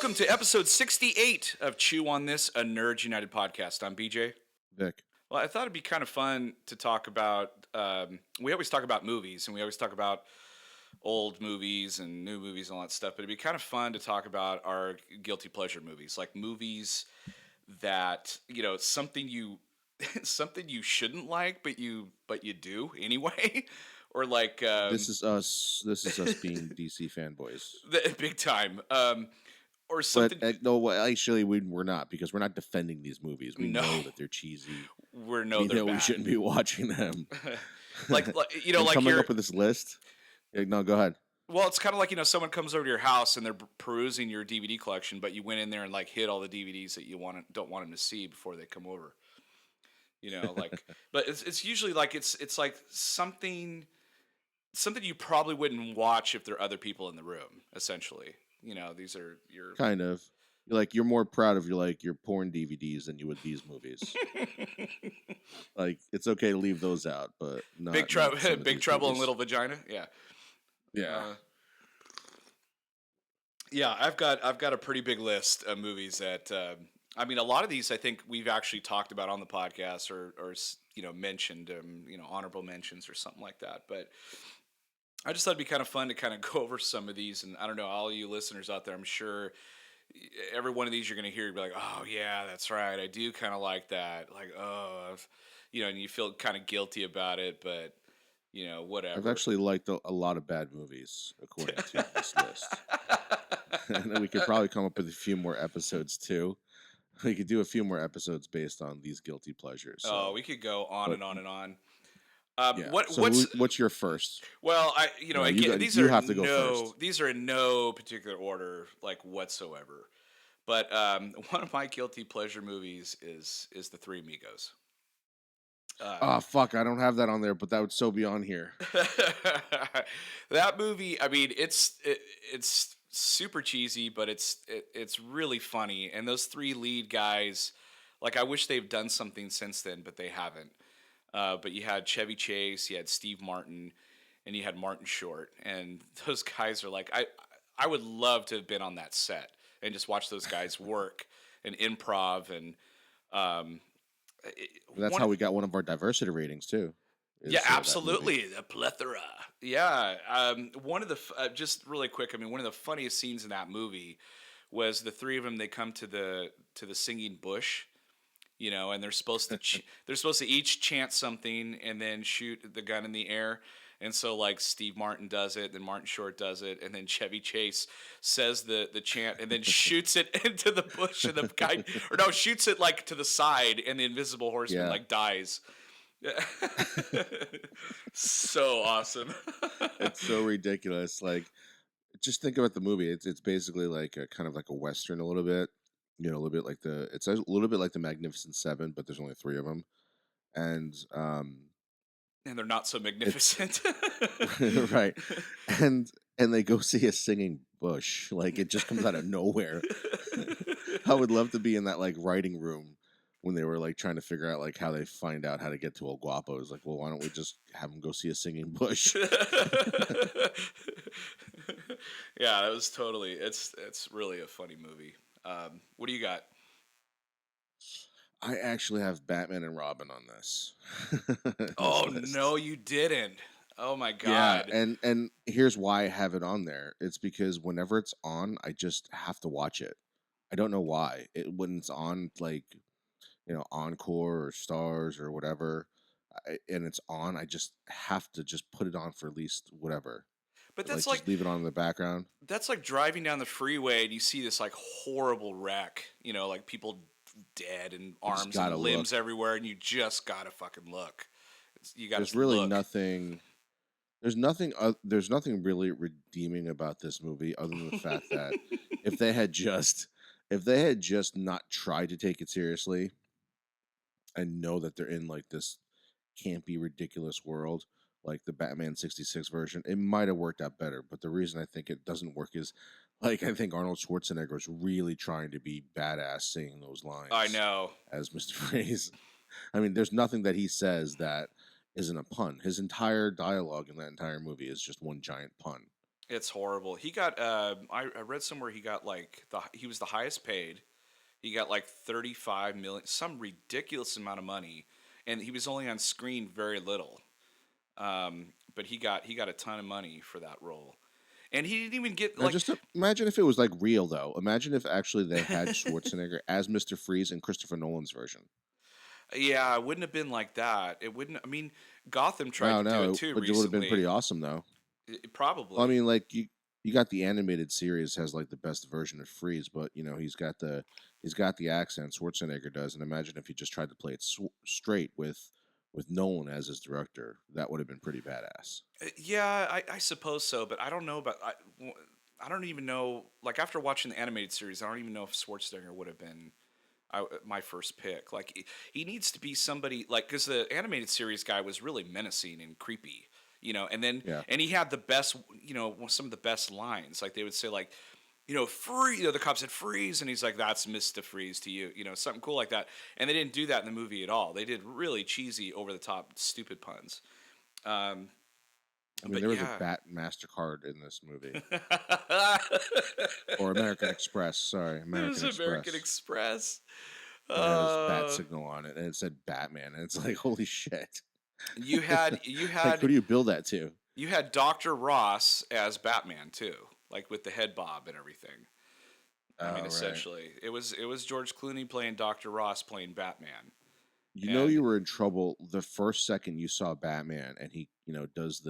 welcome to episode 68 of Chew on This, a Nerds United podcast. I'm BJ. Vic. Well, I thought it'd be kind of fun to talk about. We always talk about movies, and we always talk about old movies and new movies and all that stuff. But it'd be kind of fun to talk about our guilty pleasure movies, like movies that something you something you shouldn't like, but you do anyway, or like This is us. This is us being DC fanboys. big time. Or But something. no, well, actually, we're not, because we're not defending these movies. We No. know that they're cheesy. We know We they're know we bad. shouldn't be watching them. like And like coming you're. up with this list. No, go ahead. Well, it's kind of like someone comes over to your house and they're perusing your DVD collection, but you went in there and like hid all the DVDs that you don't want them to see before they come over. But it's usually like it's like something you probably wouldn't watch if there are other people in the room. Essentially, these are your Kind of. You're more proud of your porn DVDs than you would these movies. Like, it's okay to leave those out, but not Big Trouble, some of Big these Trouble in movies. Little Vagina. Yeah. Yeah. Yeah, I've got a pretty big list of movies that a lot of these I think we've actually talked about on the podcast or mentioned honorable mentions or something like that. But I just thought it'd be kind of fun to kind of go over some of these, and I don't know, all you listeners out there, I'm sure every one of these you're going to hear, you'll be like, oh yeah, that's right, I do kind of like that, like and you feel kind of guilty about it, but whatever. I've actually liked a lot of bad movies, according to this list. And then we could probably come up with a few more episodes too. We could do a few more episodes based on these guilty pleasures. So. We could go on and on and on. Yeah. What's your first? Well, these you are have to go first. These are in no particular order, like whatsoever. But one of my guilty pleasure movies is the Three Amigos. Oh fuck! I don't have that on there, but that would so be on here. That movie, it's super cheesy, but it's really funny. And those three lead guys, like, I wish they've done something since then, but they haven't. But you had Chevy Chase, you had Steve Martin, and you had Martin Short, and those guys are like, I would love to have been on that set and just watch those guys work and improv and. That's how we got one of our diversity ratings too. Yeah, absolutely, the plethora. Yeah, one of the just really quick. One of the funniest scenes in that movie was the three of them. They come to the singing bush, and they're supposed to each chant something and then shoot the gun in the air. And so, like, Steve Martin does it, then Martin Short does it, and then Chevy Chase says the chant and then shoots it into the bush, and the guy, or no, shoots it like to the side, and the invisible horseman like dies. So awesome. It's so ridiculous. Like, just think about the movie. It's basically like a kind of like a Western, a little bit. A little bit like it's a little bit like the Magnificent Seven, but there's only three of them, and they're not so magnificent. Right. And they go see a singing bush. Like, it just comes out of nowhere. I would love to be in that, like, writing room when they were, like, trying to figure out, like, how they find out how to get to El Guapo. It's like, well, why don't we just have them go see a singing bush? Yeah, that was totally, it's really a funny movie. What do you got? I actually have Batman and Robin on this. Oh, no, you didn't. Oh, my God. Yeah, and here's why I have it on there. It's because whenever it's on, I just have to watch it. I don't know why. When it's on, like, Encore or Stars or whatever, and it's on, I just have to just put it on for at least whatever. But that's just leave it on in the background. That's like driving down the freeway and you see this, like, horrible wreck, like people dead and arms and limbs everywhere, and you just gotta fucking look. You gotta. There's really look. Nothing. There's nothing really redeeming about this movie other than the fact that if they had just not tried to take it seriously and know that they're in, like, this campy, ridiculous world, like the Batman 66 version, it might have worked out better. But the reason I think it doesn't work is, like, I think Arnold Schwarzenegger is really trying to be badass saying those lines. I know. As Mr. Freeze. There's nothing that he says that isn't a pun. His entire dialogue in that entire movie is just one giant pun. It's horrible. He got. I read somewhere he got like he was the highest paid. He got like 35 million, some ridiculous amount of money, and he was only on screen very little. But he got a ton of money for that role, and he didn't even get Now, like. just imagine if it was like real though. Imagine if actually they had Schwarzenegger as Mr. Freeze in Christopher Nolan's version. Yeah, it wouldn't have been like that. It wouldn't. I mean, Gotham tried No, to do it no, too but it would have been recently. pretty awesome though. Well, I Probably. mean, like you got the animated series has like the best version of Freeze, but he's got the accent Schwarzenegger does, and imagine if he just tried to play it straight with Nolan as his director, that would have been pretty badass. Yeah, I suppose so, but I don't know about. I don't even know. Like after watching the animated series, I don't even know if Schwarzenegger would have been my first pick. Like he needs to be somebody like because the animated series guy was really menacing and creepy, and then Yeah, and he had the best, some of the best lines. Like they would say like, free. The cop said freeze, and he's like, "That's Mister Freeze to you," something cool like that. And they didn't do that in the movie at all. They did really cheesy, over the top, stupid puns. Um, I mean but there was a yeah. Bat Mastercard in this movie, or American Express. Sorry, It was American American Express. Express. It had this bat Uh, signal on it, and it said Batman, and it's like holy shit. you had you Like, who had do you build that to? you had Dr. Ross as Batman too, like with the head bob and everything. I mean, Oh, right. essentially, it was George Clooney playing Dr. Ross playing Batman, You know and you were in trouble the first second you saw Batman, and he, does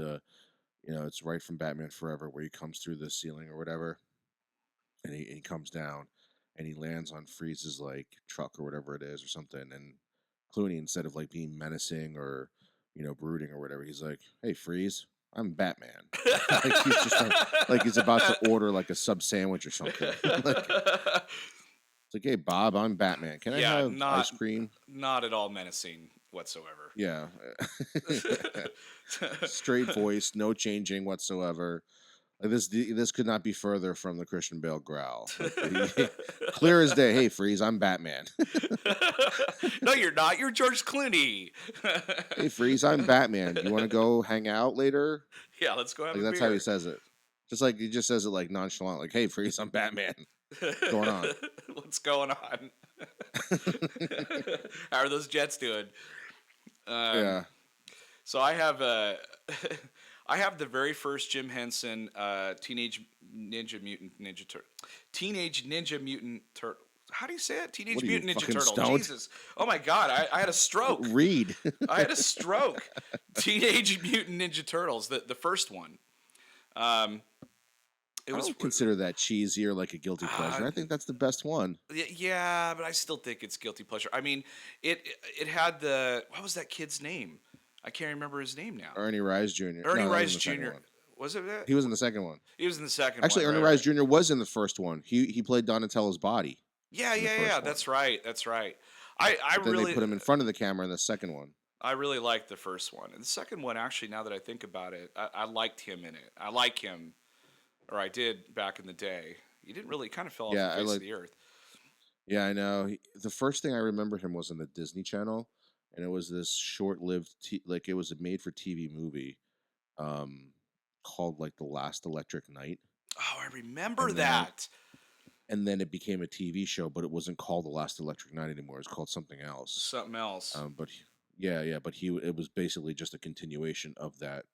it's right from Batman Forever where he comes through the ceiling or whatever, and he comes down, and he lands on Freeze's like truck or whatever it is or something, and Clooney, instead of like being menacing or brooding or whatever, he's like, "Hey, Freeze, I'm Batman." Like he's just like he's about to order like a sub sandwich or something. Like it's like, "Hey, Bob, I'm Batman. Can I yeah, have ice not cream?" not at all menacing whatsoever. Yeah. Straight voice, no changing whatsoever. Like this could not be further from the Christian Bale growl. Like clear as day. Hey, Freeze, I'm Batman. No, you're not. You're George Clooney. Hey, Freeze, I'm Batman. You want to go hang out later? Yeah, let's go have Like a that's how he beer. says it. Just like he just says it like nonchalant. Like, hey, Freeze, I'm Batman. What's going on? What's going on? How are those Jets doing? Um, Yeah. so I have I have the very first Jim Henson Teenage Ninja Mutant Turtle. How do you say it? Teenage What are you Mutant Ninja fucking Turtle. stoned? Jesus. Oh my God. I had a stroke. Read. I had a stroke. Teenage Mutant Ninja Turtles, the first one. Um, it I was don't consider that cheesy or like a guilty uh, pleasure. I think that's the best one. yeah, but I still think it's guilty pleasure. I mean, it had the what was that kid's name? I can't remember his name now. Ernie Reyes Jr. Ernie No, that was in Rice the second Jr. one. Was it that? He was in the second one. He was in the second Actually, one, Ernie right? Reyes Right. Jr. was in the first one. He played Donatello's body Yeah, in the yeah, yeah. first one, That's right. That's right. I but then they really put him in front of the camera in the second one. I really liked the first one, and the second one actually. Now that I think about it, I liked him in it. I like him, or I did back in the day. He didn't really kind of fell off the Yeah, I face of like. the earth. Yeah, I know. The first thing I remember him was on the Disney Channel, and it was this short-lived, like it was a made-for-TV movie, um, called like The Last Electric Night, Oh, I remember and then that. it became a TV show, but it wasn't called The Last Electric Night anymore. It was called something else. Something else. But yeah, but it was basically just a continuation of that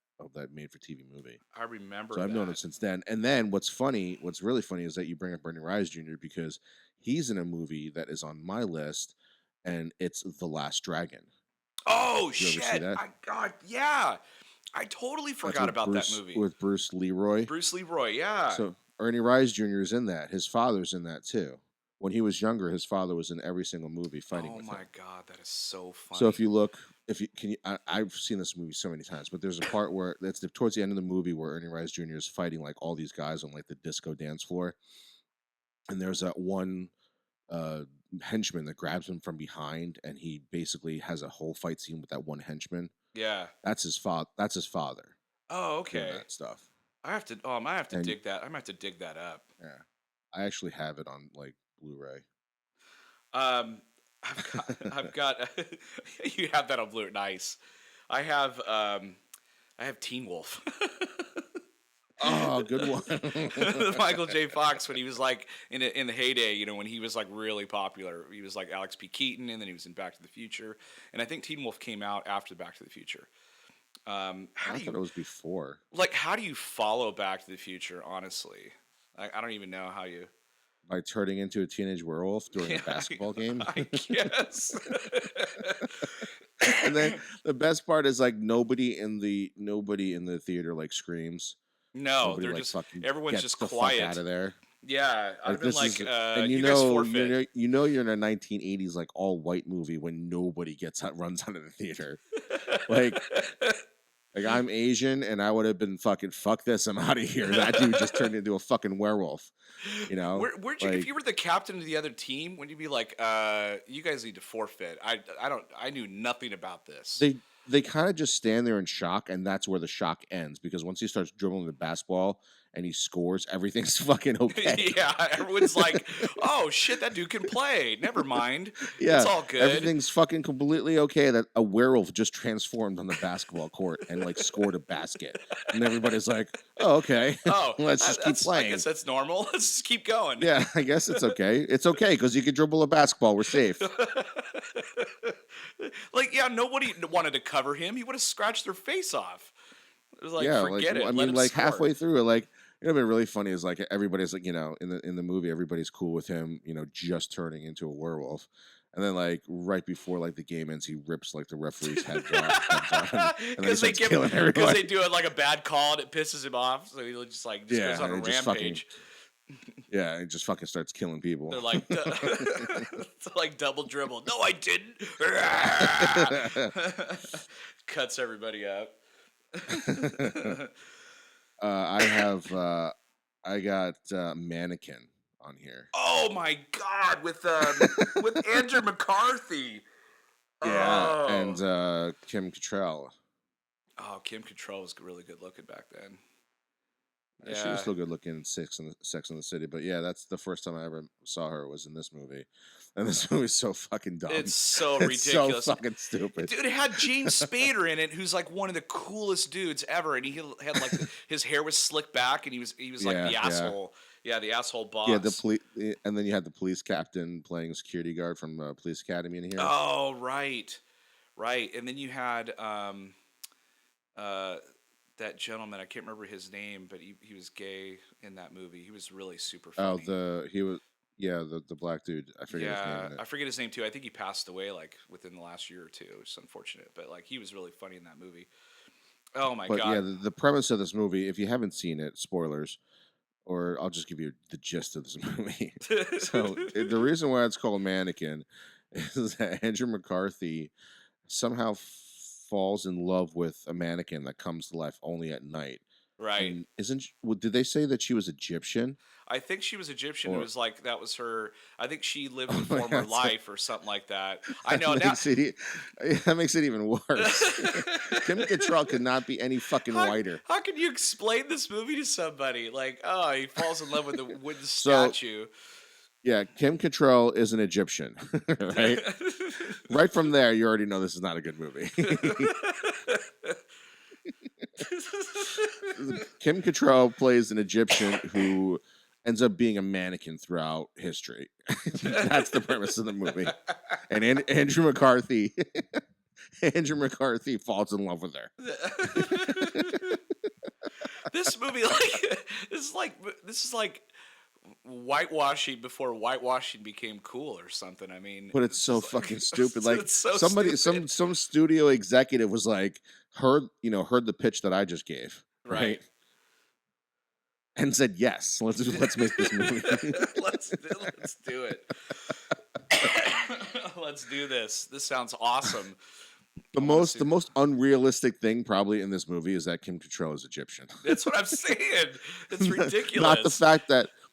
made-for-TV movie. I remember So I've known him that. since then. And then what's really funny is that you bring up Bernie Rice Jr. because he's in a movie that is on my list, and it's The Last Dragon. Oh Did you ever see shit! that? I God, yeah. I totally That's forgot about that movie. with Bruce Leroy. Bruce Leroy, yeah. So Ernie Rice Jr. is in that. His father's in that too. When he was younger, his father was in every single movie fighting Oh with my him. God, that is so So if funny. you look, if you can, I've seen this movie so many times, but there's a part where towards the end of the movie where Ernie Rice Jr. is fighting like all these guys on like the disco dance floor, and there's that one uh, henchman that grabs him from behind, and he basically has a whole fight scene with that one henchman. Yeah. That's his father. That's his father Oh, doing okay. that stuff. I have to. Oh, I might have to And dig that. I might have to dig that up. yeah, I actually have it on like Blu-ray. Um, I've got. You have that on Blue. Nice. I have. I have Teen Wolf. Oh, good Michael J. one. Fox when he was like in the heyday, when he was like really popular. He was like Alex P. Keaton, and then he was in Back to the Future. And I think Teen Wolf came out after Back to the Future. How I do thought you it was before. how do you follow Back to the Future? Honestly, I don't even know how you. By turning into a teenage werewolf during a basketball game. I guess. And then the best part is like nobody in the theater like screams. No, Nobody they're like just fucking everyone's gets just the fuck quiet. out of there. Yeah, I'd Like have been this like, is, and you guys forfeit. you're in a 1980s like all white movie when nobody runs out of the theater. Like I'm Asian and I would have been fucking fuck this, I'm out of here. That dude just turned into a fucking werewolf. Where'd you, if you were the captain of the other team, would you be like, you guys need to forfeit? I knew nothing about this. They kind of just stand there in shock, and that's where the shock ends, because once he starts dribbling the basketball and he scores, everything's fucking okay. Yeah, everyone's like, oh shit, that dude can play. Never mind. Yeah, It's all good. everything's fucking completely okay that a werewolf just transformed on the basketball court and like scored a basket, and everybody's like, oh, okay. Oh, Let's just keep playing. I guess that's normal. Let's just keep going. Yeah, I guess it's okay. It's okay because you can dribble a basketball. We're safe. Like, yeah, nobody wanted to cover him. He would have scratched their face off. It was like, Yeah, forget it. I Let mean, him like score. halfway through, like what'd been really funny is like everybody's like, in the movie, everybody's cool with him, just turning into a werewolf. And then like right before like the game ends, he rips like the referee's head off, and then he killing everybody. Because they do it like a bad call and it pisses him off, so he just goes on a rampage. Yeah, it just fucking starts killing people. They're like, it's like double dribble. No, I didn't. Cuts everybody up. I got Mannequin on here. Oh my god, with Andrew McCarthy. Yeah, and Kim Cattrall. Oh, Kim Cattrall was really good looking back then. Yeah. She was still good looking in Sex and the City, but yeah, that's the first time I ever saw her was in this movie. And this movie's so fucking dumb. It's so ridiculous. So fucking stupid. Dude, it had James Spader in it, who's like one of the coolest dudes ever, and he had like his hair was slicked back, and he was like the asshole. Yeah, the asshole boss. Yeah, and then you had the police captain playing security guard from Police Academy in here. Oh, right. And then you had that gentleman, I can't remember his name, but he was gay in that movie. He was really super funny. The black dude. I forget his name. I forget his name too. I think he passed away like within the last year or two, which is unfortunate. But like he was really funny in that movie. Oh my god. But yeah, the premise of this movie, if you haven't seen it, spoilers, or I'll just give you the gist of this movie. So the reason why it's called Mannequin is that Andrew McCarthy somehow falls in love with a mannequin that comes to life only at night. Right. And did they say that she was Egyptian? I think she was Egyptian. It was like that was her. I think she lived a former life or something like that. I know now. That makes it even worse. Kim Cattrall could not be any fucking whiter. How can you explain this movie to somebody? Like, oh, he falls in love with a wooden statue. Yeah, Kim Cattrall is an Egyptian, right? Right from there, you already know this is not a good movie. Kim Cattrall plays an Egyptian who ends up being a mannequin throughout history. That's the premise of the movie. And Andrew McCarthy falls in love with her. This movie, this is like whitewashing before whitewashing became cool or something. I mean, but it's so fucking stupid. Like so somebody, stupid. some studio executive was like, heard the pitch that I just gave, right? And said, yes, let's make this movie. let's do it. Let's do this. This sounds awesome. The most unrealistic thing probably in this movie is that Kim Cattrall is Egyptian. That's what I'm saying. It's ridiculous.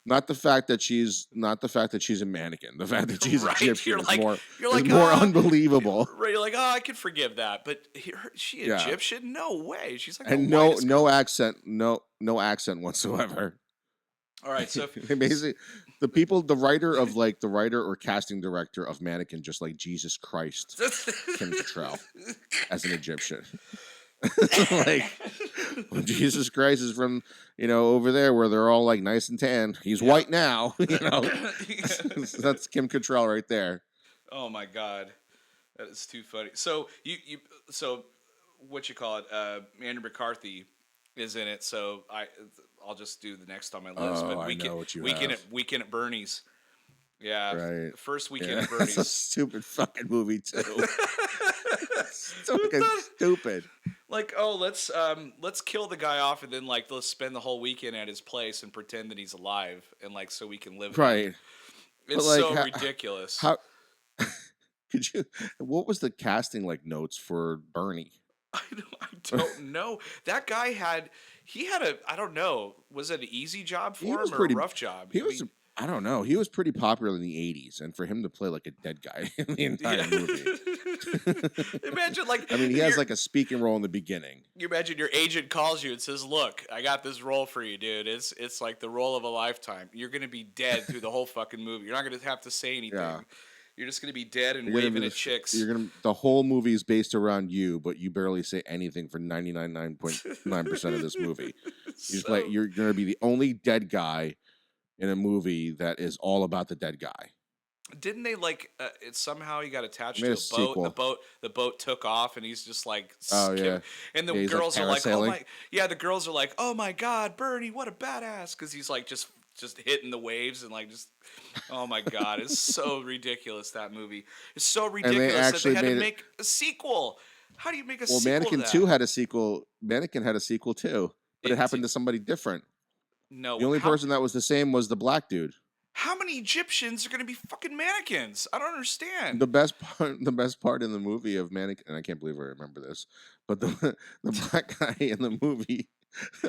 Not the fact that she's a mannequin. The fact that she's Egyptian is more unbelievable. Right, you're like, oh, I could forgive that, but she Egyptian? No way. She's like, and no accent whatsoever. All right, so basically, the writer or casting director of Mannequin, just like Jesus Christ, Kim Cattrall as an Egyptian. Like, when Jesus Christ is from, over there where they're all like nice and tan. He's Yep. white now, That's Kim Cattrall right there. Oh my god, that is too funny. So so what you call it? Andrew McCarthy is in it. So I'll just do the next on my list. Oh, But I know what you weekend have. Weekend at Bernie's. Yeah, Right. first weekend Yeah, at that's a Bernie's. stupid fucking movie too. It's Who fucking thought- stupid. Like, oh, let's kill the guy off and then like let's spend the whole weekend at his place and pretend that he's alive and like so we can live. Right. It's But like, so ridiculous. how could you? What was the casting like notes for Bernie? I don't know. That guy had I don't know. Was it an easy job for He him was or pretty. a rough job? He was. I don't know. He was pretty popular in the '80s, and for him to play like a dead guy in the entire movie. Imagine like I mean, he has like a speaking role in the beginning. you imagine your agent calls you and says, "Look, I got this role for you, dude. It's like the role of a lifetime. You're gonna be dead through the whole fucking movie. You're not gonna have to say anything. Yeah. You're just gonna be dead and You're gonna waving be at chicks." The whole movie is based around you, but you barely say anything for 99.9% of this movie. You're gonna be the only dead guy in a movie that is all about the dead guy. Didn't they like it somehow he got attached Made to a a boat? sequel. The boat took off and he's just like Oh yeah, and the yeah, he's, like, girls are like, "Oh parasailing. my." Yeah, the girls are like, "Oh my god, Bernie, what a badass." Cuz he's like just hitting the waves and like just oh my god, it's so ridiculous that movie. It's so ridiculous that they actually had to made it- make a sequel. How do you make a Well, sequel Mannequin to that? 2 had a sequel. Mannequin had a sequel too, but it happened It- to somebody different. No. The only person that was the same was the black dude. How many Egyptians are going to be fucking mannequins? I don't understand. The best part in the movie of Mannequin, and I can't believe I remember this, but the black guy in the movie,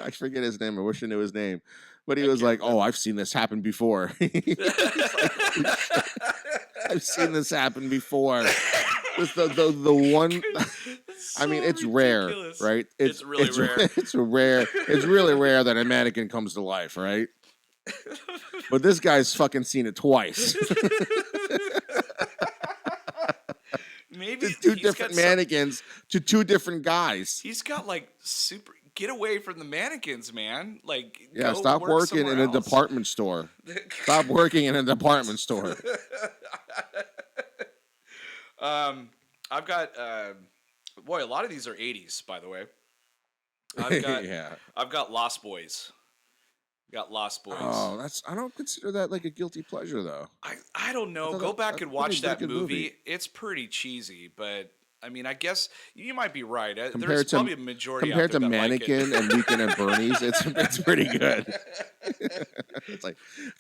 I forget his name. I wish I knew his name, but he I was can't like, "Oh, I've seen this happen before." He's like, "Oh, shit. I've seen this happen before. It's the one. I mean, it's ridiculous. rare, right? It's really rare. It's rare. It's really rare that a mannequin comes to life, right? But this guy's fucking seen it twice. Maybe Just two he's different got mannequins to two different guys. He's got like super. Get away from the mannequins, man. Like, Yeah, go stop work working in somewhere a else. department store. Stop working in a department store. I've got boy. A lot of these are '80s, by the way. I've got Yeah. I've got Lost Boys. Got Lost Boys. Oh, I don't consider that like a guilty pleasure though. I don't know. thought Go that- back that's and a watch pretty that good movie. movie. It's pretty cheesy, but I mean, I guess you might be right. There's Compared to- probably a majority Compared out to there that Mannequin and Weekend at Bernie's, it's pretty good. it's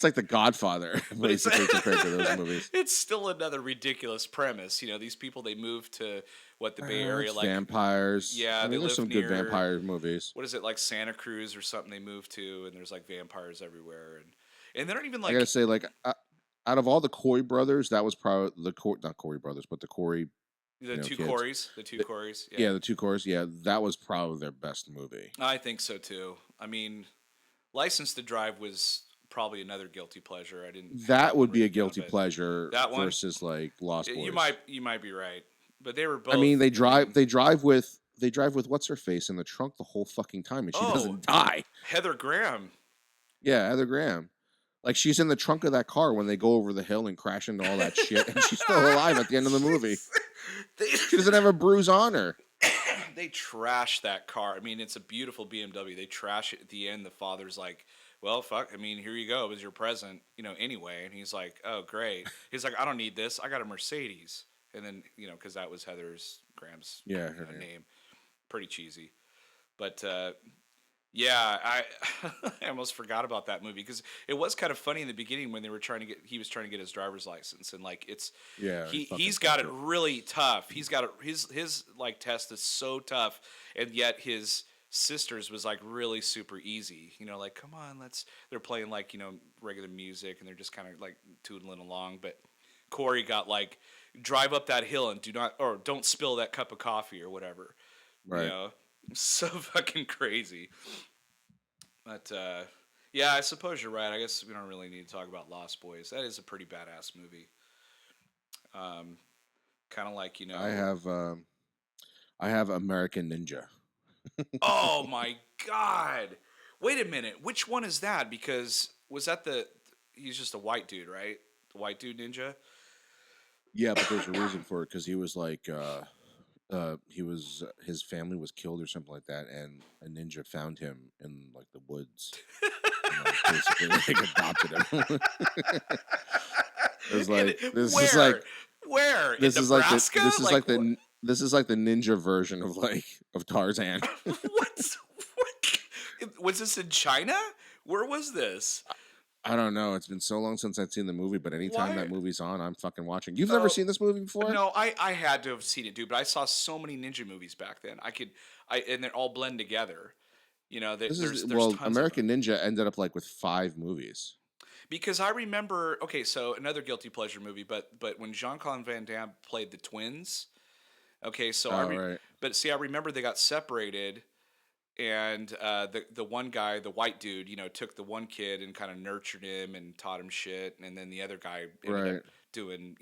like The Godfather, But it's- basically compared to those movies. It's still another ridiculous premise. You know, these people they move to the Bay Area, It's like vampires. Yeah, I they mean, there's live some good near- vampire movies. what is it, like Santa Cruz or something? They move to, and there's like vampires everywhere, and they don't even like. I gotta say, like, out of all the Coy brothers, that was probably not Coy brothers, but the Cory. The two kids. Corys. The two Corys. Yeah, the two Coys. Yeah, that was probably their best movie. I think so too. I mean, License to Drive was probably another guilty pleasure. I didn't. That would be a written down, guilty but pleasure That one? versus like Lost Boys. You might be right, but they were both. I mean, they drive with what's her face in the trunk the whole fucking time, and she Oh. doesn't die. Heather Graham. Yeah, Heather Graham. Like, she's in the trunk of that car when they go over the hill and crash into all that shit, and she's still alive at the end of the movie. She doesn't have a bruise on her. They trash that car. I mean, it's a beautiful BMW. They trash it at the end. The father's like, "Well, fuck. I mean, here you go. It was your present, anyway." And he's like, "Oh, great." He's like, "I don't need this. I got a Mercedes." And then, because that was Heather's Graham's her name. Pretty cheesy. But, yeah, I I almost forgot about that movie because it was kind of funny in the beginning when he was trying to get his driver's license, and like he's got it really tough. He's got his like test is so tough, and yet his sister's was like really super easy. Like, come on, they're playing like regular music and they're just kind of like tootling along, but Corey got like drive up that hill and don't spill that cup of coffee or whatever. Right. So fucking crazy. But yeah, I suppose you're right. I guess we don't really need to talk about Lost Boys. That is a pretty badass movie. Kind of like I have American Ninja. Oh my god! Wait a minute. Which one is that? Because was that the? He's just a white dude, right? The white dude ninja. Yeah, but there's a reason for it because he was like, his family was killed or something like that, and a ninja found him in like the woods and like basically like adopted him. It was And like where? Where in this is like the Nebraska? Like what? this is like the ninja version of like of Tarzan. What? Was this in China? Where was this? I don't know. It's been so long since I've seen the movie, but anytime Why? that movie's on, I'm fucking watching. You've never Oh, seen this movie before? no, I had to have seen it, dude. But I saw so many ninja movies back then. And they're all blend together. This is There's well, tons of them. American Ninja ended up like with 5 movies. Because I remember, okay, so another guilty pleasure movie, but when Jean-Claude Van Damme played the twins, okay, so Oh right, but see, I remember they got separated, and the one guy, the white dude, took the one kid and kind of nurtured him and taught him shit, and then the other guy ended up right. doing,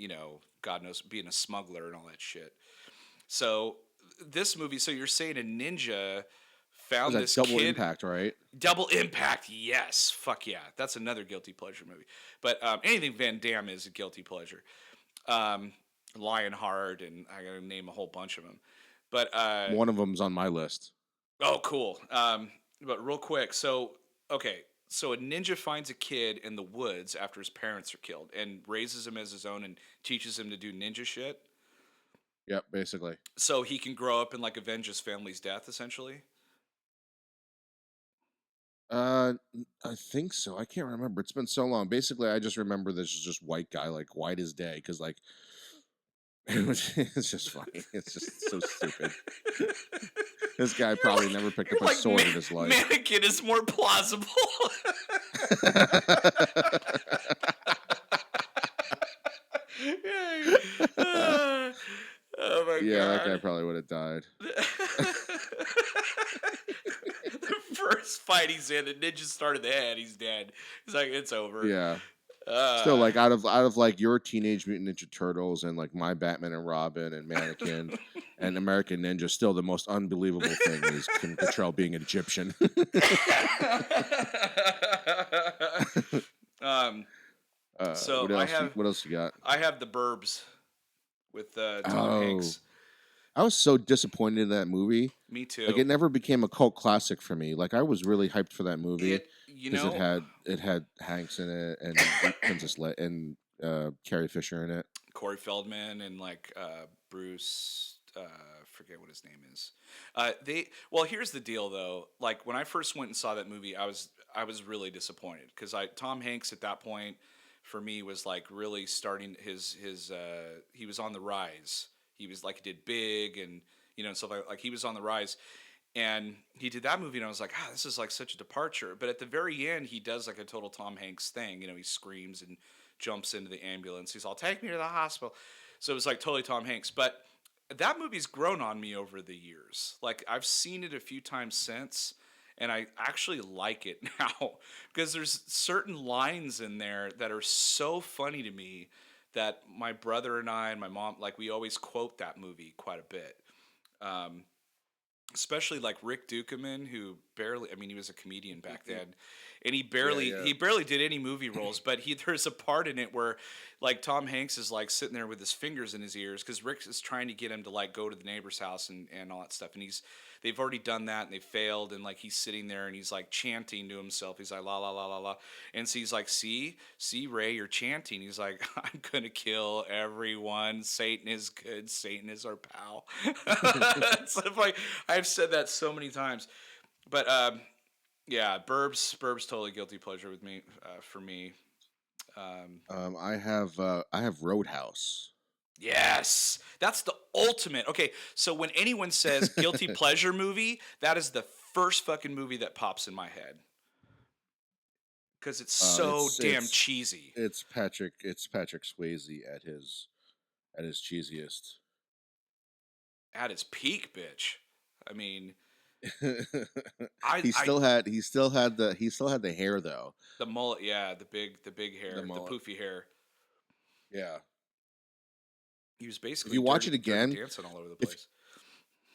God knows, being a smuggler and all that shit. So this movie, so you're saying a ninja Was found that this Double kid. Impact, right? Double Impact, yes, fuck yeah, that's another guilty pleasure movie. But anything Van Damme is a guilty pleasure. Um, Lionheart, and I gotta name a whole bunch of them. But One of them's on my list. oh, cool. But real quick, so okay, so a ninja finds a kid in the woods after his parents are killed and raises him as his own and teaches him to do ninja shit, Yep, basically. so he can grow up and like avenge his family's death, essentially. I think so. I can't remember. It's been so long. Basically, I just remember this is just white guy, like white as day, because like it's just funny. It's just so stupid. This guy probably never picked You're up a like sword in his life. Mannequin is more plausible. Oh my Yeah, that guy god. probably would have died. The first fight he's in, the ninja started the head, he's dead. He's like, it's over. Yeah. Still, Uh, like out of like your Teenage Mutant Ninja Turtles and like my Batman and Robin and Mannequin and American Ninja, still the most unbelievable thing is Kim Cattrall being Egyptian. um, so What else? What else you got? I have the Burbs with Tom Oh, Hanks. I was so disappointed in that movie. Me Like too. it never became a cult classic for me. Like I was really hyped for that movie It, you because know, it had Hanks in it and and Carrie Fisher in it. Corey Feldman and like Bruce, forget what his name is. Here's the deal though. Like when I first went and saw that movie, I was really disappointed because Tom Hanks at that point for me was like really starting his he was on the rise. He was like he did Big and and stuff like he was on the rise. And he did that movie, and I was like, this is like such a departure. But at the very end, he does like a total Tom Hanks thing. He screams and jumps into the ambulance. He's all, take me to the hospital. So it was like totally Tom Hanks. But that movie's grown on me over the years. Like, I've seen it a few times since, and I actually like it now because there's certain lines in there that are so funny to me that my brother and I and my mom, like, we always quote that movie quite a bit. Um, Especially like Rick Dukeman, who barely, I mean, he was a comedian back then, and he Yeah, barely yeah. he barely did any movie roles, but there's a part in it where like Tom Hanks is like sitting there with his fingers in his ears because Rick is trying to get him to like go to the neighbor's house and all that stuff, and they've already done that and they failed, and like he's sitting there and he's like chanting to himself. He's like la la la la la, and so he's like, see Ray, you're chanting. He's like, I'm gonna kill everyone. Satan is good. Satan is our pal. So like I've said that so many times, but yeah, Burbs totally guilty pleasure with me for me. Um, I have Roadhouse. yes, that's the ultimate. Okay, so when anyone says guilty pleasure movie, that is the first fucking movie that pops in my head because it's so damn cheesy. It's Patrick Swayze at his cheesiest. At its peak, bitch. I mean, he I he still had the hair though. the mullet, yeah, the big The hair, the mullet. poofy hair. Yeah. He was If basically you watch dirty, it dirty again, dancing all over the if place.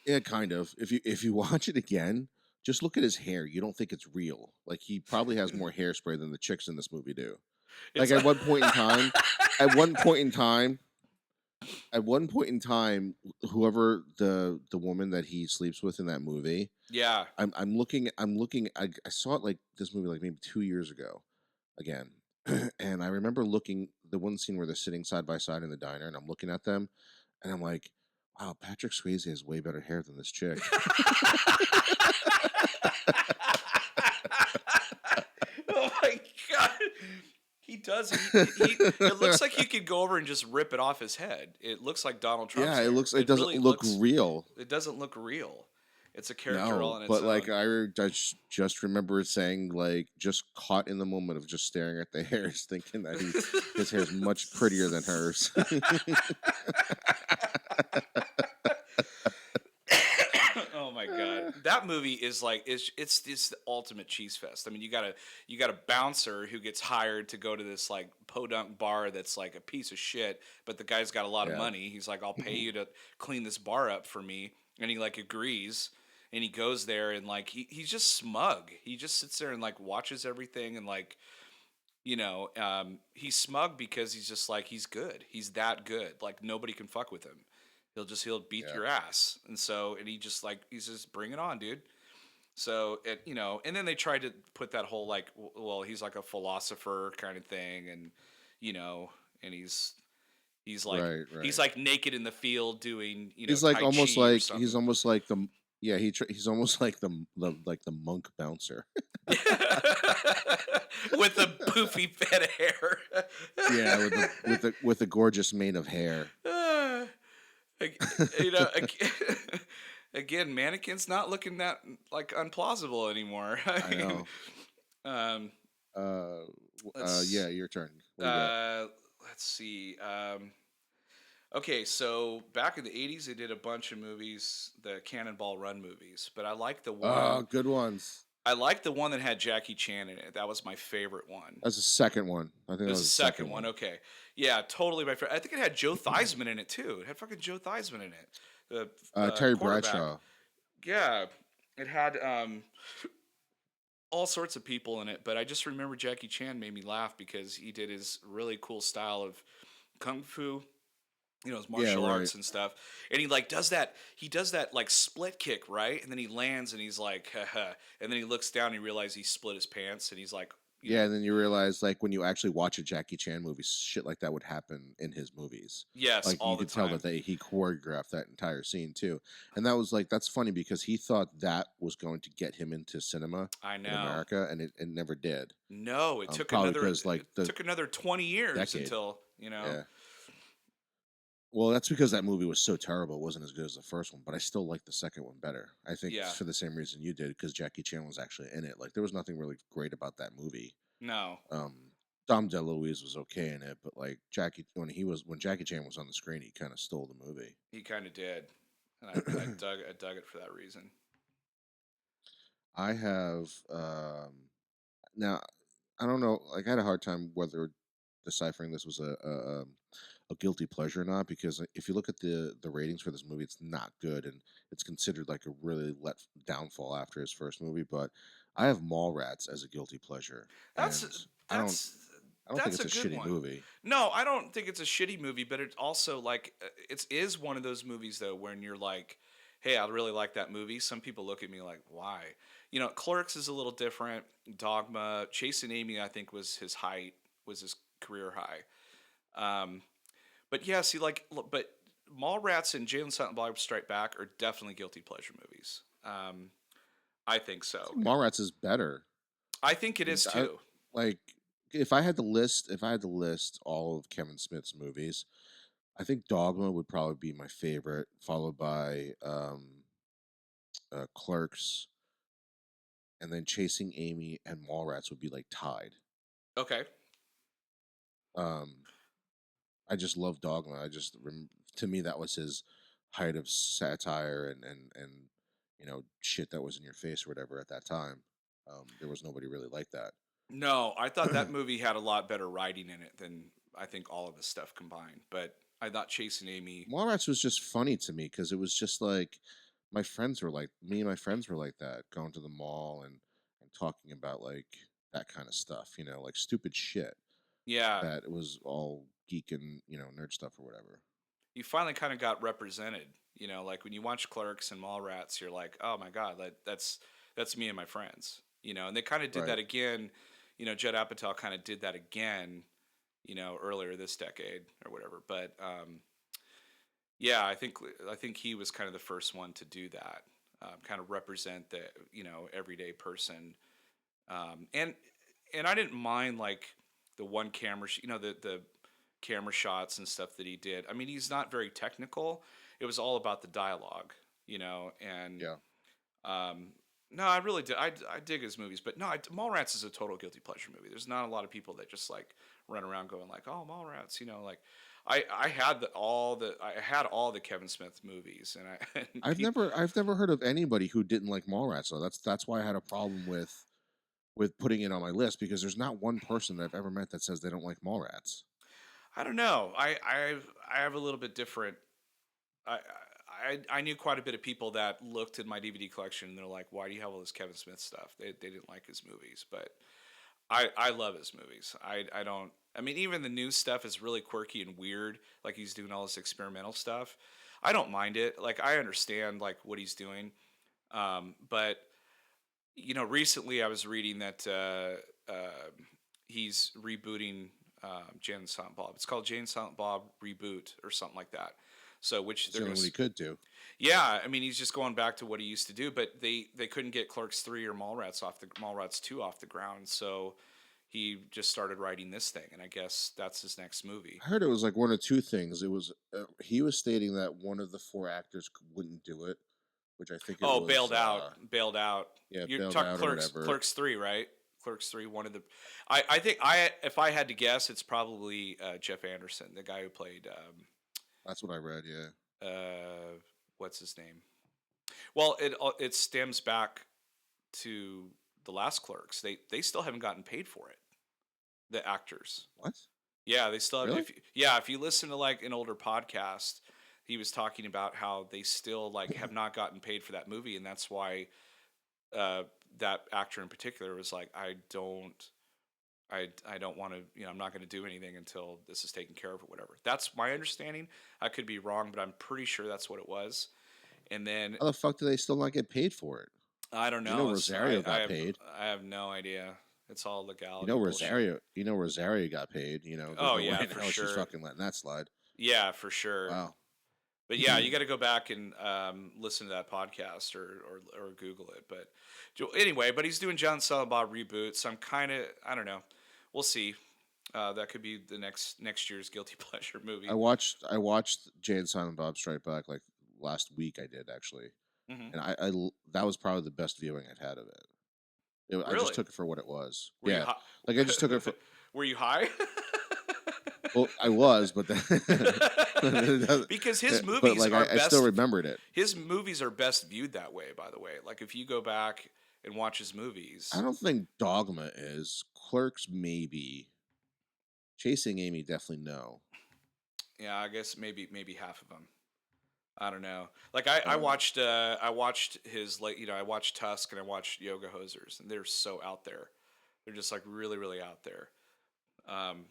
Yeah, kind of. If you watch it again, just look at his hair. You don't think it's real. Like he probably has more hairspray than the chicks in this movie do. Like It's at one point in time, at one point in time, whoever the woman that he sleeps with in that movie, yeah. I'm looking. I saw it like this movie like maybe 2 years ago again, and I remember looking the one scene where they're sitting side by side in the diner, and I'm looking at them, and I'm like, wow, Patrick Swayze has way better hair than this chick. Oh my god. He does. It looks like you could go over and just rip it off his head. It looks like Donald Trump's Yeah, hair. it It doesn't really look looks. real. It doesn't look real. It's a character all No, on its but like own. just remember it saying like just caught in the moment of just staring at the hairs, thinking that his hair is much prettier than hers. Oh my god, that movie is like it's the ultimate cheese fest. I mean, you got a bouncer who gets hired to go to this like podunk bar that's like a piece of shit, but the guy's got a lot of Yeah. money. He's like, I'll pay you to clean this bar up for me, and he like agrees, and he goes there and like he's just smug. He just sits there and like watches everything and like he's smug because he's just like he's good. He's that good. Like nobody can fuck with him. He'll beat Yeah. your ass, and he just like he's just bring it on, dude. So and then they tried to put that whole like, well, he's like a philosopher kind of thing, and you know, and he's like Right, he's right. like naked in the field doing He's like tai almost chi or like he's something. almost like the yeah, he's almost like the monk bouncer. With the poofy fed hair. Yeah, with the gorgeous mane of hair. Ag- you know, ag- again, mannequin's not looking that like unplausible anymore. I I mean, know. um, Yeah, let's your turn. What do you got? uh, let's see. Okay, so back in the '80s, they did a bunch of movies, the Cannonball Run movies, but Oh, good ones. I like the one that had Jackie Chan in it. That was my favorite one. That's the second one. I think It that was was the the second second one. one. Okay, yeah, totally my favorite. I think it had Joe Theismann in it too. It had fucking Joe Theismann in it, the Terry quarterback. Bradshaw. Yeah, it had all sorts of people in it, but I just remember Jackie Chan made me laugh because he did his really cool style of kung fu, his Yeah, martial right. arts and stuff. And he does that like split kick, right? And then he lands and he's like, haha. And then he looks down and he realizes he split his pants and he's like, Yeah, and then you realize, like, when you actually watch a Jackie Chan movie, shit like that would happen in his movies. yes, Like, all you the could tell that time. he choreographed that entire scene too, and that was like that's funny because he thought that was going to get him into cinema I in know. America, and it never did. No, it took Probably another because like it the took another 20 years decade. until. Yeah. Well, that's because that movie was so terrible; it wasn't as good as the first one. But I still like the second one better. I think Yeah. for the same reason you did, because Jackie Chan was actually in it. Like, there was nothing really great about that movie. No. Um, Dom DeLuise was okay in it, but like when Jackie Chan was on the screen, he kind of stole the movie. He kind of did. And I dug it for that reason. I have now I don't know. Like I had a hard time whether deciphering this was a guilty pleasure or not because if you look at the ratings for this movie, it's not good and it's considered like a really let downfall after his first movie. But I have Mallrats as a guilty pleasure, That's and I don't that's I don't think that's it's a a good shitty one. movie. No, I don't think it's a shitty movie, but it also like it is one of those movies though when you're like, "Hey, I really like that movie." Some people look at me like, "Why?" Clerks is a little different. Dogma, Chasing Amy, I think was his career high. Um, but yeah, see, but Mallrats and Jalen Silent Bob Strike Back are definitely guilty pleasure movies. I think I so. think Mallrats is better. I think it is I, too. like if I had to list all of Kevin Smith's movies, I think Dogma would probably be my favorite, followed by Clerks, and then Chasing Amy and Mallrats would be like tied. Okay. Um, I just love Dogma. To me that was his height of satire and shit that was in your face or whatever at that time. There was nobody really like that. No, I thought that movie had a lot better writing in it than I think all of the stuff combined. But I thought Chasing Amy. Mallrats was just funny to me because it was just like me and my friends were like that, going to the mall and talking about like that kind of stuff, like stupid shit Yeah, that was all geek and nerd stuff or whatever. you finally kind of got represented. Like when you watch Clerks and Mallrats, you're like, oh my god, that's me and my friends. And they kind of did Right. that again. Judd Apatow kind of did that again. Earlier this decade or whatever. But yeah, I think he was kind of the first one to do that, kind of represent the everyday person. And I didn't mind like the one camera, the camera shots and stuff that he did. I mean, he's not very technical. It was all about the dialogue, and Yeah. um, no, I really did. I dig his movies, but no, Mallrats is a total guilty pleasure movie. There's not a lot of people that just like run around going like, "Oh, Mallrats," like I had all the Kevin Smith movies, and I and I've never heard of anybody who didn't like Mallrats, so that's why I had a problem with putting it on my list, because there's not one person that I've ever met that says they don't like Mallrats. I don't know. I have a little bit different. I knew quite a bit of people that looked at my DVD collection and they're like, "Why do you have all this Kevin Smith stuff?" They didn't like his movies, but I love his movies. I don't. I mean, even the new stuff is really quirky and weird. Like he's doing all this experimental stuff. I don't mind it. Like I understand like what he's doing. But recently I was reading that he's rebooting Jane and Silent Bob. It's called Jane and Silent Bob Reboot or something like that. So which It's they're the only going one to. he could do. Yeah, I mean he's just going back to what he used to do, but they couldn't get Clerks 3 or Mallrats 2 off the ground, so he just started writing this thing, and I guess that's his next movie. I heard it was like one of two things. It was he was stating that one of the four actors wouldn't do it, which I think it Oh, was bailed out. yeah, You're bailed talking out or whatever. Clerks 3, right? Clerks 3, one of the. I think I if I had to guess, it's probably Jeff Anderson, the guy who played That's what I read. Yeah. what's his name? Well, it stems back to the last Clerks. They still haven't gotten paid for it. The actors. What? Yeah, they still have. Really? If you listen to like an older podcast, he was talking about how they still like have not gotten paid for that movie, and that's why uh, that actor in particular was like, I don't want to, I'm not going to do anything until this is taken care of or whatever. That's my understanding. I could be wrong, but I'm pretty sure that's what it was. And then How the fuck do they still not get paid for it? I don't You know know. Rosario got paid. I have no idea. It's all You legality know bullshit. Rosario. You know Rosario got paid. There's Oh no way yeah, in for hell she's sure. fucking letting that slide. Yeah, for sure. Wow. But yeah, you got to go back and listen to that podcast or Google it. But anyway, but he's doing John Silent Bob reboot, so I'm kind of I don't know. We'll see. That could be the next year's guilty pleasure movie. I watched Jay and Silent Bob Strike Back like last week. I did actually, Hmm. and that was probably the best viewing I'd had of it. I just Really? took it for what it was. Were you Yeah, high? like I just took it for. Were you high? Well, I was, but then, Because his but movies like are I still best. remembered it. His movies are best viewed that way. By the way, like if you go back and watch his I movies, don't think Dogma is. Clerks maybe. Chasing Amy definitely no. yeah, I guess maybe half of them. I don't know. Like I watched his like I watched Tusk and I watched Yoga Hosers and they're so out there. They're just like really really out there. Um,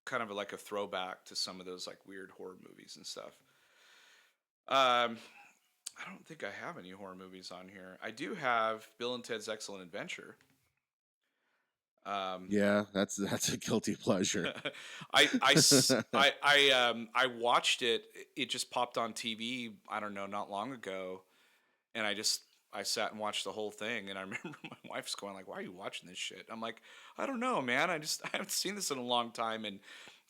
kind of like a throwback to some of those like weird horror movies and stuff. Um, I don't think I have any horror movies on here. I do have Bill and Ted's Excellent Adventure. Um, Yeah, that's a guilty pleasure. I watched it. It just popped on TV. I don't know, not long ago, and I sat and watched the whole thing. And I remember my wife's going like, "Why are you watching this shit?" I'm like, "I don't know, man. I haven't seen this in a long time."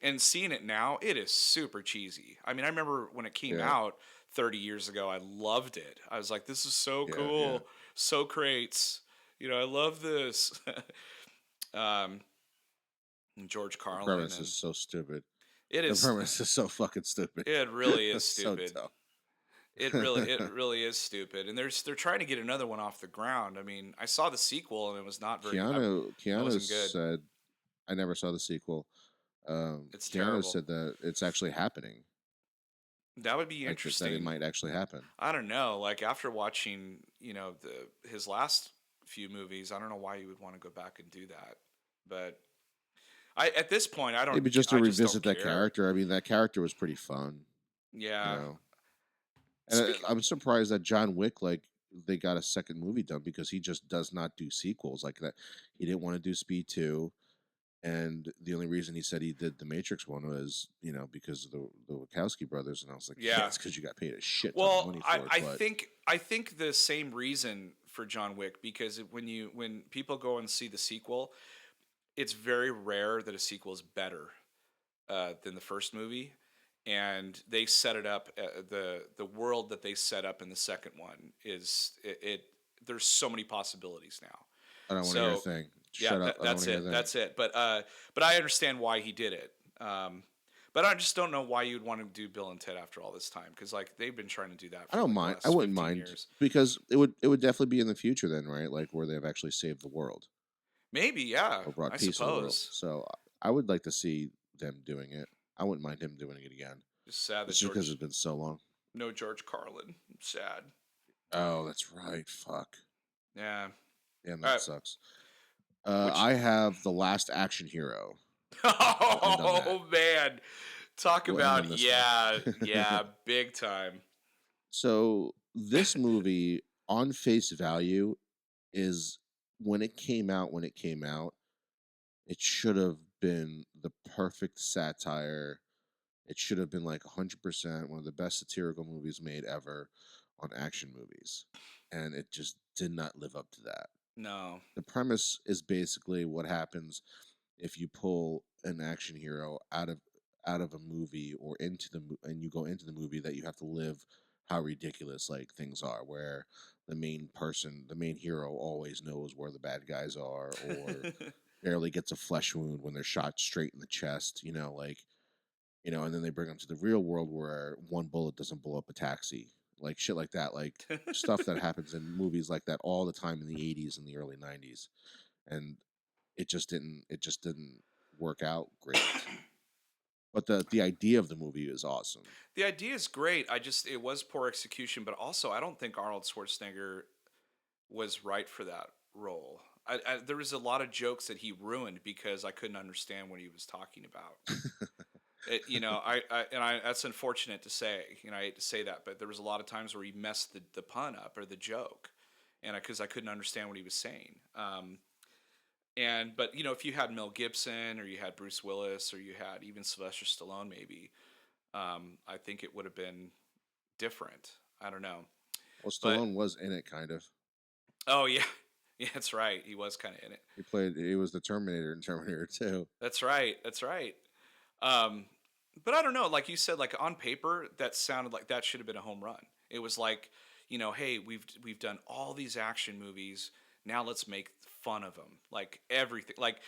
And seeing it now, it is super cheesy. I mean, I remember when it came Yeah, out 30 years ago, I loved it. I was like, "This is so yeah, yeah. cool, so crates." I love this. um, and George The Carlin premise is and so stupid. it The is premise is so fucking stupid. it really is It's so stupid. dumb. It really is stupid. And they're trying to get another one off the ground. I mean, I saw the sequel and it was not very it Keanu wasn't good. said, I never saw the sequel. It's Keanu terrible. said that it's actually happening. That would be like that it interesting. might actually happen. I don't know. Like after watching, his last few movies, I don't know why you would want to go back and do that. But I at this point, Maybe just to I just don't revisit that care. character. I mean, that character was pretty fun, you Yeah. know. And Speak. I'm surprised that John Wick, like, they got a second movie done because he just does not do sequels like that. He didn't want to do Speed 2. And the only reason he said he did the Matrix one was, because of the Wachowski brothers. And I was like, yeah, Yeah. it's because you got paid a shit ton of Well, money I, for it. I But think I think the same reason for John Wick, because when people go and see the sequel, it's very rare that a sequel is better than the first movie, and they set it up. The world that they set up in the second one it. There's so many possibilities now. I don't want to hear a So thing. yeah, Shut up. I don't want that's to hear a it. thing. That's it. But I understand why he did it. But I just don't know why you'd want to do Bill and Ted after all this time, because like they've been trying to do that I for don't like the mind. I last wouldn't 15 mind years. because it would definitely be in the future then, right? Like where they've actually saved the world Maybe, yeah, or brought I peace to the world. suppose. So I would like to see them doing it. I wouldn't mind him doing it again. Just sad that It's just because it's been so long. no George Carlin. Sad. Oh, that's right. Fuck. Yeah. Damn, All that right. sucks. Which I have The Last Action Hero. We'll end on that. oh man, talk We'll end on about this yeah, one. yeah, big time. So this movie, on face value, is when it came out, it should have been the perfect satire. It should have been like 100% one of the best satirical movies made ever on action movies. And it just did not live up to that. No. The premise is basically what happens if you pull an action hero out of a movie or and you go into the movie, that you have to live how ridiculous like things are, where the main hero always knows where the bad guys are, or barely gets a flesh wound when they're shot straight in the chest, and then they bring them to the real world where one bullet doesn't blow up a taxi, like shit like that, like stuff that happens in movies like that all the time in the 80s and the early 90s. And it just didn't work out great. But the idea of the movie is awesome. The idea is great. It was poor execution, but also I don't think Arnold Schwarzenegger was right for that role. There was a lot of jokes that he ruined because I couldn't understand what he was talking about. That's unfortunate to say. I hate to say that, but there was a lot of times where he messed the pun up or the joke, and because I couldn't understand what he was saying. But if you had Mel Gibson or you had Bruce Willis or you had even Sylvester Stallone, maybe I think it would have been different. I don't know, Well, but Stallone was in it, kind of. oh yeah, yeah, that's right. He was kind of in it. He was the Terminator in Terminator 2. That's right. That's right. Um, but I don't know. Like you said, like on paper, that sounded like that should have been a home run. It was like, hey, we've done all these action movies. Now let's make fun of them. Like everything. Like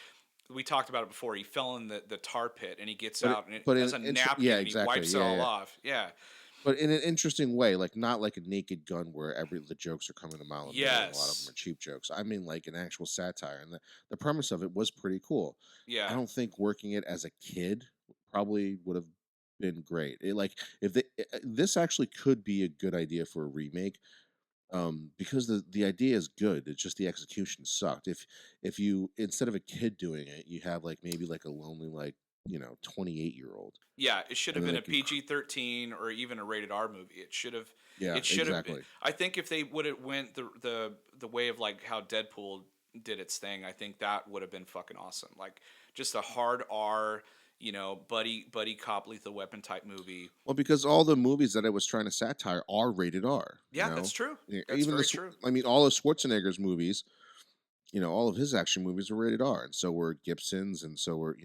we talked about it before. He fell in the tar pit and he gets But out and it but has a napkin yeah, and he exactly. wipes it Yeah, all yeah. off. Yeah. But in an interesting way, like not like a Naked Gun where the jokes are coming a mile a minute and a lot of them Yes. are cheap jokes. I mean, like an actual satire, and the premise of it was pretty cool. I Yeah. don't think working it as a kid probably would have been great. Like if this actually could be a good idea for a remake, because the idea is good. It's just the execution sucked. If you, instead of a kid doing it, you have like maybe like a lonely, like 28-year-old, Yeah, it should and have then been they a can PG-13 or even a rated R movie. yeah, It should have been. exactly. I think if they would have went the way of like how Deadpool did its thing, I think that would have been fucking awesome. Like just a hard R, buddy cop lethal weapon type movie. Well, because all the movies that I was trying to satire are rated R. Yeah, that's true. That's Even very true. I mean, all of Schwarzenegger's movies, all of his action movies are rated R, and so were Gibson's, and so were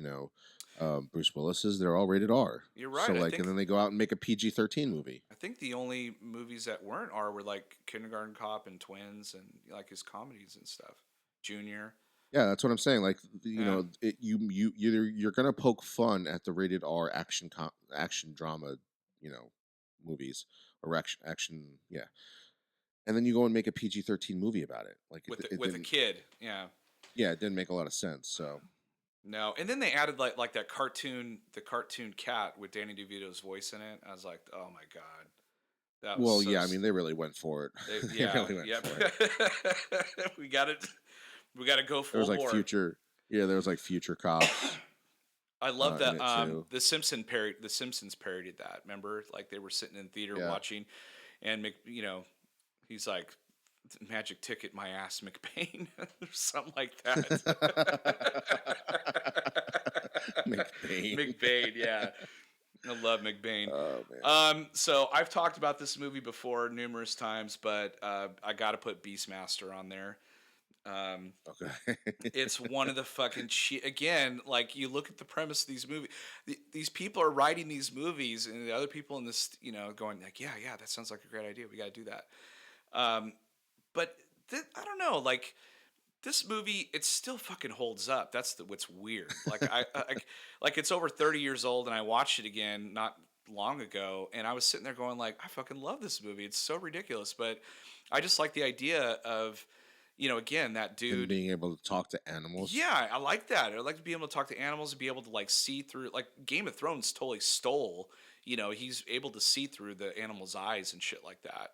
Bruce Willis's. They're all rated R. You're So right. like, and then they go out and make a PG-13 movie. I think the only movies that weren't R were like Kindergarten Cop and Twins and like his comedies and stuff. Junior. Yeah, that's what I'm saying. Like, Yeah. you're gonna poke fun at the rated R action drama, you know, movies or action, yeah, and then you go and make a PG-13 movie about it. Like With it with a didn't, kid. Yeah. yeah, it didn't make a lot of sense. So No, and then they added like that cartoon, the cartoon cat with Danny DeVito's voice in it. I was like, oh my god, that was Well, so. yeah, I mean, they really went for it. They Yeah, really went yep. for it. we got it. We got to go There was full like bore. there was like future cops I love in that. it too. The Simpsons parodied that. Remember, like they were sitting in theater Yeah. watching, and he's like, "Magic ticket, my ass, McBain," or something like that. McBain. McBain, yeah, I love McBain. Oh man. So I've talked about this movie before numerous times, but I got to put Beastmaster on there. Um, Okay. it's one of the fucking again, like you look at the premise of these movies. These people are writing these movies, and the other people in this, going like, yeah, that sounds like a great idea. We got to do that. Um, but I don't know, like this movie, it still fucking holds up. That's what's weird. Like like it's over 30 years old, and I watched it again not long ago, and I was sitting there going like, I fucking love this movie. It's so ridiculous, but I just like the idea of, again, that And dude. being able to talk to animals. Yeah, I like that. I like to be able to talk to animals and be able to like see through. Like Game of Thrones totally stole. He's able to see through the animal's eyes and shit like that.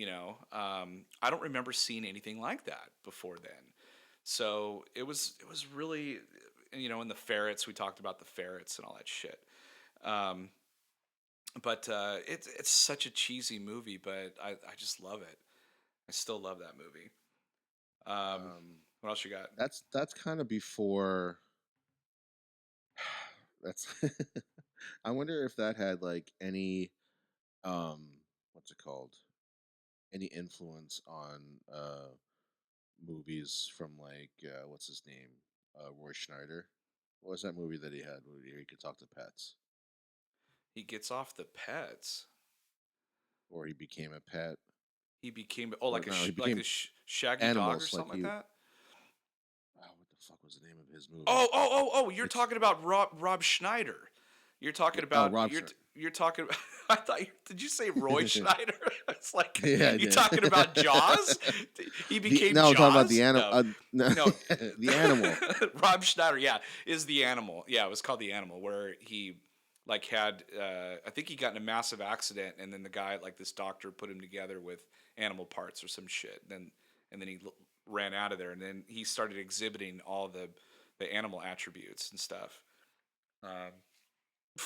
I don't remember seeing anything like that before then. So it was really, in the ferrets, we talked about the ferrets and all that shit. Um, but it's such a cheesy movie, but I just love it. I still love that movie. Um, Um, what else you got? that's kind of before. That's. I wonder if that had like any um, what's it called? Any influence on movies from like what's his name? Roy Schneider. What was that movie that he had where he could talk to pets, He gets off the pets. or he became a pet, He became or like no, he like became a shaggy dog or animals. Like something like he. that. Oh, what the fuck was the name of his movie? Oh! You're It's talking about Rob Schneider. You're talking oh, about Rob Schneider. you're talking. I thought. Did you say Roy Schneider? It's like Yeah, I you did. talking about Jaws. He The became no, I'm talking about the Jaws. animal. No, No, no. the animal. Rob Schneider, yeah, is the animal. Yeah, it was called the animal, where he like had. I think he got in a massive accident, and then the guy, like this doctor, put him together with animal parts or some shit. And then he ran out of there, and then he started exhibiting all the animal attributes and stuff. Um,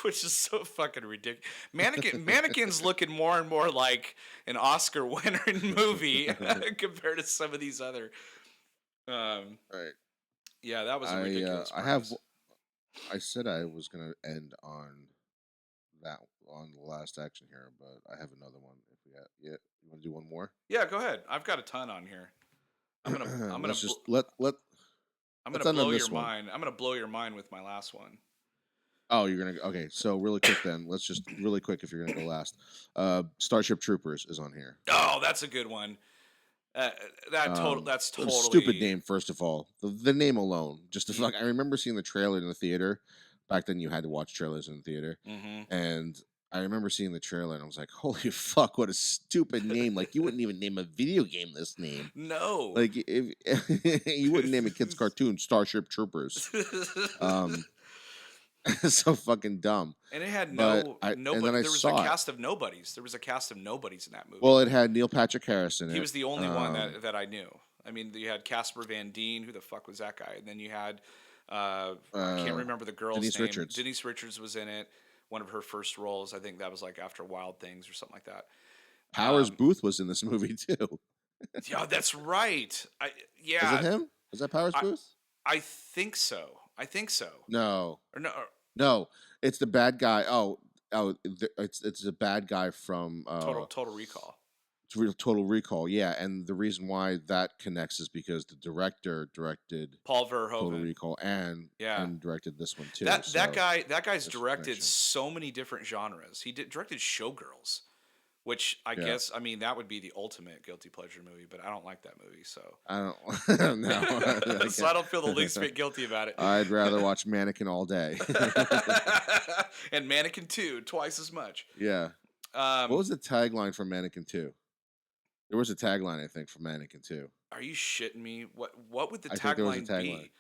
which is so fucking ridiculous. Mannequin's looking more and more like an Oscar winning movie compared to some of these other. Um, Right. yeah, that was a ridiculous I have. premise. I said I was gonna end that on the last action here, but I have another one. If we got, yeah, you want to do one more? Yeah, go ahead. I've got a ton on here. I'm gonna I'm gonna Let's bl- just I'm let's gonna end on blow your this one. mind. I'm gonna blow your mind with my last one. Oh, you're gonna okay. So really quick then, let's just really quick if you're gonna go last. Starship Troopers is on here. Oh, that's a good one. Uh, that's What a stupid totally. name, first of all. The name alone, just the fuck. I remember seeing the trailer in the theater. Back then, you had to watch trailers in the theater, Mm-hmm. and I remember seeing the trailer, and I was like, "Holy fuck, what a stupid name! Like, you wouldn't even name a video game this name. No. Like, if you wouldn't name a kids' cartoon Starship Troopers. So fucking dumb." And it had But I and then nobody. I There was a saw it. cast of nobodies. There was a cast of nobodies in that movie. Well, it had Neil Patrick Harris in He it. was the only one that I knew. I mean, you had Casper Van Dien. Who the fuck was that guy? And then you had I can't Uh, remember the girl's Denise name. Richards. Denise Richards was in it. One of her first roles. I think that was like after Wild Things or something like that. Powers Um, Booth was in this movie too. yeah, that's right. Was it Yeah, him? Was that Powers I Booth? I think so. I think so. No, Or no. no, it's the bad guy. It's the bad guy from Total Recall. Total Recall. Yeah, and the reason why that connects is because the director directed Paul Total Verhoeven. Recall Yeah. and directed this one too. That So guy's there's a directed connection. so many different genres. He directed Showgirls, which I Yeah, guess, I mean, that would be the ultimate guilty pleasure movie, but I don't like that movie, so I don't no. so I don't feel the least bit guilty about it. I'd rather watch Mannequin all day. And Mannequin 2 twice as much. Yeah. What Um, was the tagline for Mannequin 2? There was a tagline, I think, for Mannequin 2. are you shitting me? What would the I think there was a tagline tagline. be?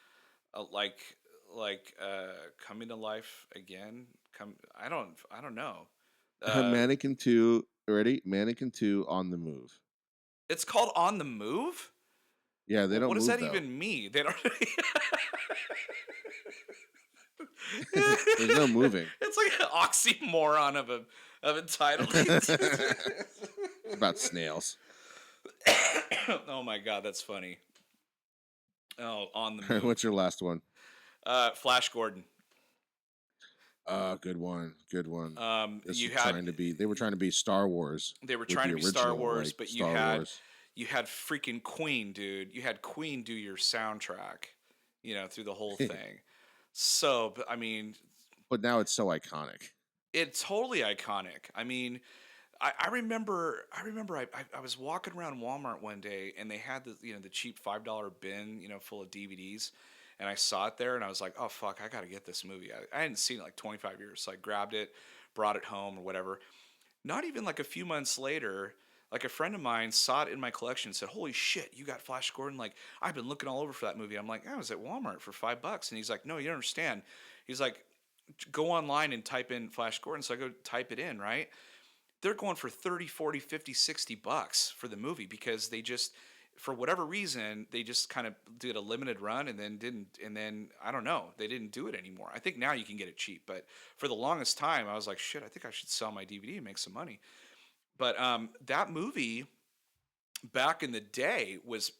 Like like coming to life again. Come, I don't know. Uh, Mannequin 2, ready? Mannequin 2 on the move. it's called On the Move. Yeah, they don't What does move that though. even mean? They don't. There's no moving. It's like an oxymoron of a title. It's about snails. Oh my god, that's funny. Oh, On the Move. What's your last one? Flash Gordon. Good one. Good one. This You is had trying to be. They were trying to be Star Wars they were with trying the to be Star original, Wars, like but Star Wars. you had freaking Queen, dude. You had Queen do your soundtrack, through the whole thing. So, I mean, But now it's so iconic. it's totally iconic. I mean, I was walking around Walmart one day and they had the cheap $5 bin, full of DVDs. And I saw it there and I was like, oh, fuck, I got to get this movie. I hadn't seen it like 25 years. So I grabbed it, brought it home or whatever. Not even like a few months later, like a friend of mine saw it in my collection and said, holy shit, you got Flash Gordon? Like, I've been looking all over for that movie. I'm like, I was at Walmart for $5. And he's like, no, you don't understand. He's like, go online and type in Flash Gordon. So I go type it in, right? They're going for 30, 40, 50, $60 for the movie because they just, for whatever reason, they just kind of did a limited run and then didn't, and then I don't know, they didn't do it anymore. I think now you can get it cheap, but for the longest time, I was like, shit, I think I should sell my DVD and make some money. But that movie back in the day was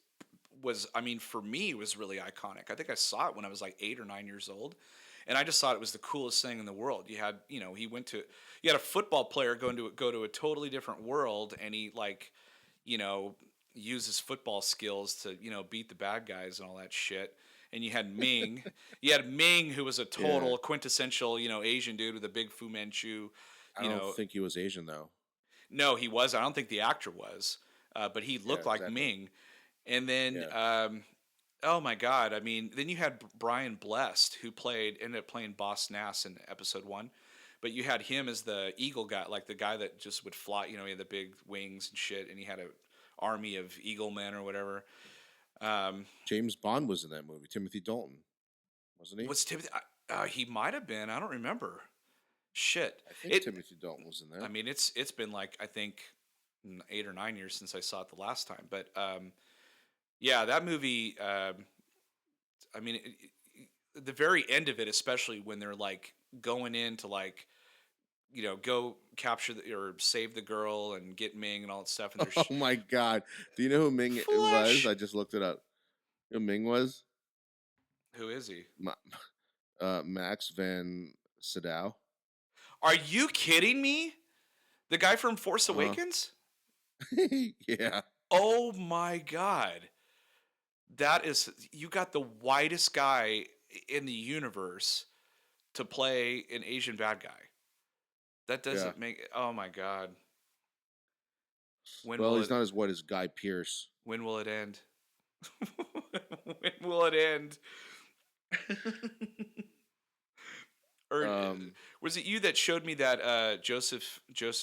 I mean for me was really iconic. I think I saw it when I was like 8 or 9 years old, and I just thought it was the coolest thing in the world. You had you had a football player go to a totally different world, and he like you know use his football skills to beat the bad guys and all that shit. And you had Ming, who was a Yeah, total quintessential Asian dude with a big Fu Manchu, I you don't know. think he was Asian though. No, he was. I don't think the actor was, but he Yeah, looked like exactly. Ming. And then, Yeah. oh my God! I mean, then you had Brian Blessed, who ended up playing Boss Nass in episode one. But you had him as the eagle guy, like the guy that just would fly. He had the big wings and shit, and he had a army of eagle men or whatever. Um, James Bond was in that movie. Timothy Dalton, wasn't he? was Timothy? He might have been. I don't remember. Shit. I think It. Timothy Dalton was in I that. mean, it's been like I think 8 or 9 years since I saw it the last time. But yeah, that movie. I mean, the very end of it, especially when they're like going in to like go capture or save the girl and get Ming and all that stuff, and Oh there's my God! Do you know who Ming was? Flash. I just looked it up. You know who Ming was? Who is he? Ma- Max Van Sydow. Are you kidding me? The guy from Force Uh Awakens? huh. Yeah. Oh my God. That is, you got the whitest guy in the universe to play an Asian bad guy. That Yeah. doesn't make, oh my God. When Well, will he's it, not as white as Guy Pearce. when will it end? When will it end? Or Um. was it you that showed me that Joseph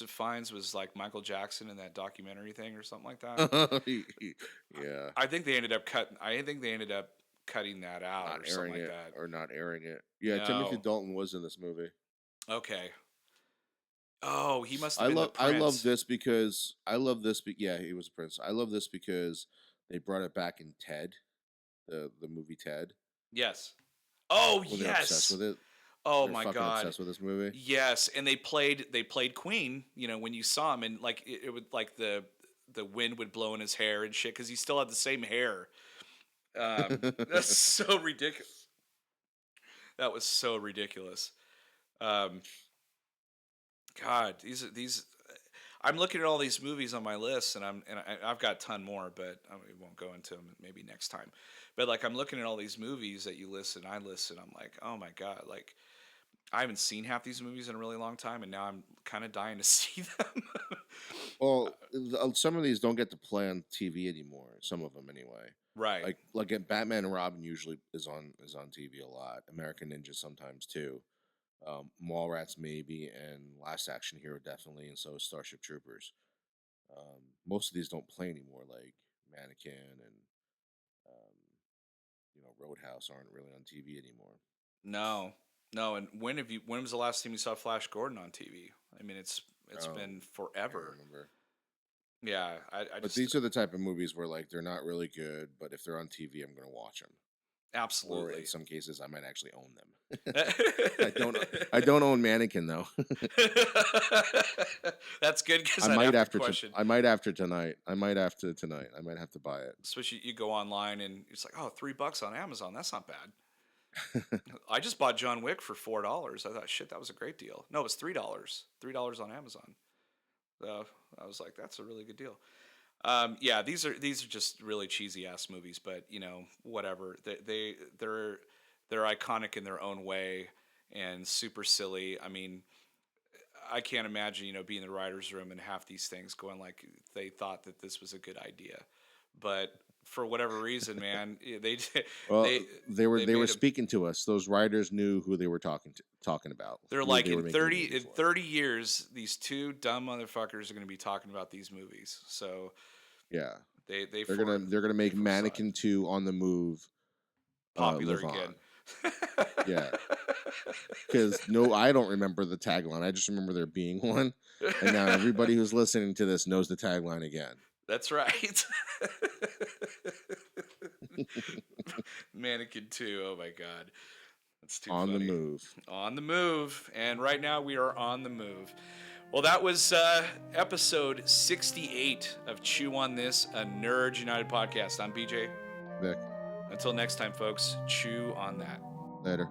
Fiennes was like Michael Jackson in that documentary thing or something like that? Yeah. I think they ended up cutting that out Not or something airing like it that. or not airing it. Yeah. Timothy No. Dalton was in this movie. Okay. Oh, he must have I been the love. I love prince. this because I love this. Yeah, he was a prince. I love this because they brought it back in Ted, the movie Ted, Yes. Oh, when they're obsessed yes. with it. Oh They're my fucking God. obsessed with this movie. Yes, and they played Queen. When you saw him, and like it would like the wind would blow in his hair and shit because he still had the same hair. That's so ridiculous. That was so ridiculous. Um, God, these. I'm looking at all these movies on my list, and I've got a ton more, but we won't go into them maybe next time. But like I'm looking at all these movies that you list and I list, and I'm like, oh my God, like I haven't seen half these movies in a really long time, and now I'm kind of dying to see them. Well, some of these don't get to play on TV anymore. Some of them, anyway. Right. Like Batman and Robin usually is on TV a lot. American Ninja sometimes too. Mallrats maybe, and Last Action Hero definitely, and so is Starship Troopers. Most of these don't play anymore, like Mannequin and um, Roadhouse aren't really on TV anymore. No, no. And when was the last time you saw Flash Gordon on TV? I mean, it's Oh, been I can't forever. remember. Yeah, I But just these are the type of movies where like they're not really good, but if they're on TV, I'm gonna watch them. Or in absolutely. some cases, I might actually own them. I don't. I don't own Mannequin though. That's good because I I'd might have to after. question. I might after tonight. I might after tonight. I might have to buy it. Especially you go online and it's like, oh, $3 on Amazon. That's not bad. I just bought John Wick for $4. I thought, shit, that was a great deal. No, it was $3. $3 on Amazon. So I was like, that's a really good deal. Yeah, these are just really cheesy ass movies, but whatever. They're iconic in their own way and super silly. I mean, I can't imagine being in the writers' room and half these things going like they thought that this was a good idea, but for whatever reason, man, Well, they they they were made them. speaking to us. Those writers knew who they were talking about. They're Who like they were in making the 30 movies in for. 30 years, these two dumb motherfuckers are going to be talking about these movies. So Yeah, they they're gonna they make foresaw it. Mannequin 2 on the move. Popular Live again. on. Yeah, because no, I don't remember the tagline. I just remember there being one, and now everybody who's listening to this knows the tagline again. That's right. Mannequin 2. Oh my god. That's too On the funny. move. On the move. And right now we are on the move. Well, that was episode 68 of Chew on This, a Nerds United podcast. I'm BJ. Vic, Until next time, folks, chew on that. later.